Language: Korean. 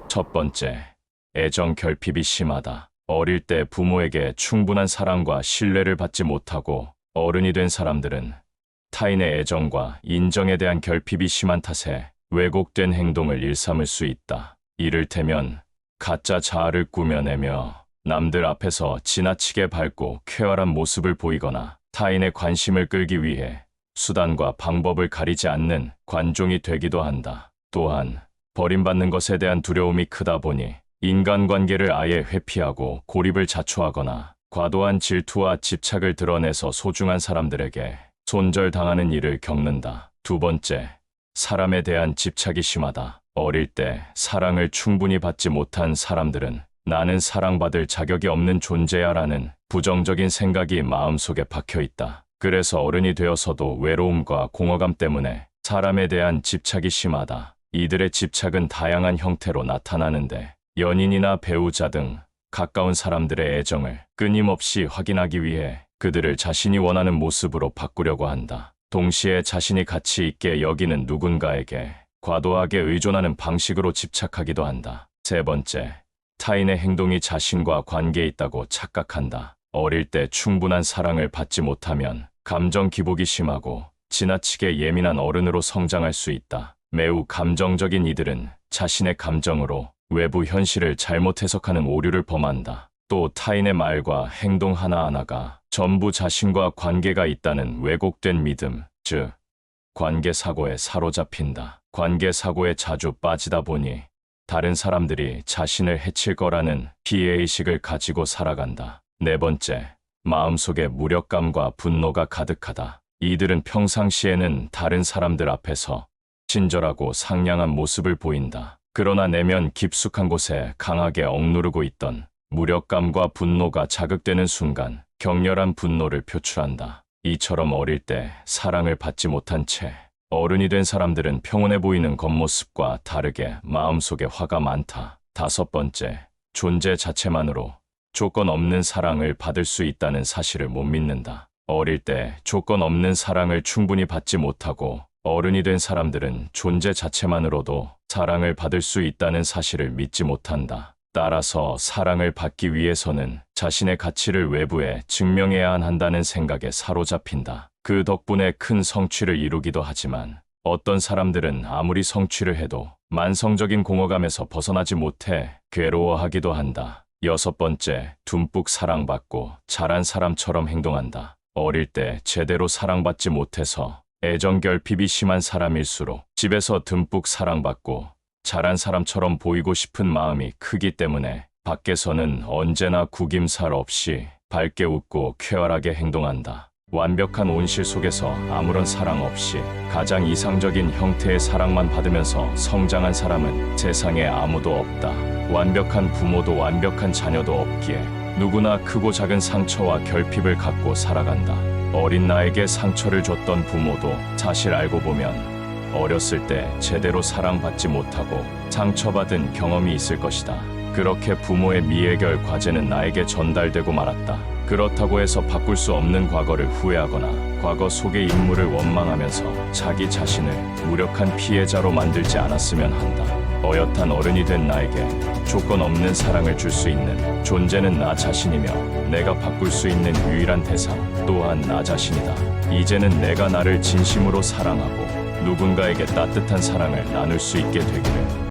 첫 번째, 애정 결핍이 심하다. 어릴 때 부모에게 충분한 사랑과 신뢰를 받지 못하고 어른이 된 사람들은 타인의 애정과 인정에 대한 결핍이 심한 탓에 왜곡된 행동을 일삼을 수 있다. 이를테면 가짜 자아를 꾸며내며 남들 앞에서 지나치게 밝고 쾌활한 모습을 보이거나 타인의 관심을 끌기 위해 수단과 방법을 가리지 않는 관종이 되기도 한다. 또한 버림받는 것에 대한 두려움이 크다 보니 인간관계를 아예 회피하고 고립을 자초하거나 과도한 질투와 집착을 드러내서 소중한 사람들에게 손절당하는 일을 겪는다. 두 번째, 사람에 대한 집착이 심하다. 어릴 때 사랑을 충분히 받지 못한 사람들은 나는 사랑받을 자격이 없는 존재야라는 부정적인 생각이 마음속에 박혀 있다. 그래서 어른이 되어서도 외로움과 공허감 때문에 사람에 대한 집착이 심하다. 이들의 집착은 다양한 형태로 나타나는데 연인이나 배우자 등 가까운 사람들의 애정을 끊임없이 확인하기 위해 그들을 자신이 원하는 모습으로 바꾸려고 한다. 동시에 자신이 가치 있게 여기는 누군가에게 과도하게 의존하는 방식으로 집착하기도 한다. 세 번째, 타인의 행동이 자신과 관계에 있다고 착각한다. 어릴 때 충분한 사랑을 받지 못하면 감정 기복이 심하고 지나치게 예민한 어른으로 성장할 수 있다. 매우 감정적인 이들은 자신의 감정으로 외부 현실을 잘못 해석하는 오류를 범한다. 또 타인의 말과 행동 하나하나가 전부 자신과 관계가 있다는 왜곡된 믿음, 즉 관계사고에 사로잡힌다. 관계사고에 자주 빠지다 보니 다른 사람들이 자신을 해칠 거라는 피해의식을 가지고 살아간다. 네 번째, 마음속에 무력감과 분노가 가득하다. 이들은 평상시에는 다른 사람들 앞에서 친절하고 상냥한 모습을 보인다. 그러나 내면 깊숙한 곳에 강하게 억누르고 있던 무력감과 분노가 자극되는 순간 격렬한 분노를 표출한다. 이처럼 어릴 때 사랑을 받지 못한 채 어른이 된 사람들은 평온해 보이는 겉모습과 다르게 마음속에 화가 많다. 다섯 번째, 존재 자체만으로 조건 없는 사랑을 받을 수 있다는 사실을 못 믿는다. 어릴 때 조건 없는 사랑을 충분히 받지 못하고 어른이 된 사람들은 존재 자체만으로도 사랑을 받을 수 있다는 사실을 믿지 못한다. 따라서 사랑을 받기 위해서는 자신의 가치를 외부에 증명해야 한다는 생각에 사로잡힌다. 그 덕분에 큰 성취를 이루기도 하지만 어떤 사람들은 아무리 성취를 해도 만성적인 공허감에서 벗어나지 못해 괴로워하기도 한다. 여섯 번째, 듬뿍 사랑받고 자란 사람처럼 행동한다. 어릴 때 제대로 사랑받지 못해서 애정 결핍이 심한 사람일수록 집에서 듬뿍 사랑받고 자란 사람처럼 보이고 싶은 마음이 크기 때문에 밖에서는 언제나 구김살 없이 밝게 웃고 쾌활하게 행동한다. 완벽한 온실 속에서 아무런 사랑 없이 가장 이상적인 형태의 사랑만 받으면서 성장한 사람은 세상에 아무도 없다. 완벽한 부모도 완벽한 자녀도 없기에 누구나 크고 작은 상처와 결핍을 갖고 살아간다. 어린 나에게 상처를 줬던 부모도 사실 알고 보면 어렸을 때 제대로 사랑받지 못하고 상처받은 경험이 있을 것이다. 그렇게 부모의 미해결 과제는 나에게 전달되고 말았다. 그렇다고 해서 바꿀 수 없는 과거를 후회하거나 과거 속의 인물을 원망하면서 자기 자신을 무력한 피해자로 만들지 않았으면 한다. 어엿한 어른이 된 나에게 조건 없는 사랑을 줄 수 있는 존재는 나 자신이며 내가 바꿀 수 있는 유일한 대상 또한 나 자신이다. 이제는 내가 나를 진심으로 사랑하고 누군가에게 따뜻한 사랑을 나눌 수 있게 되기를.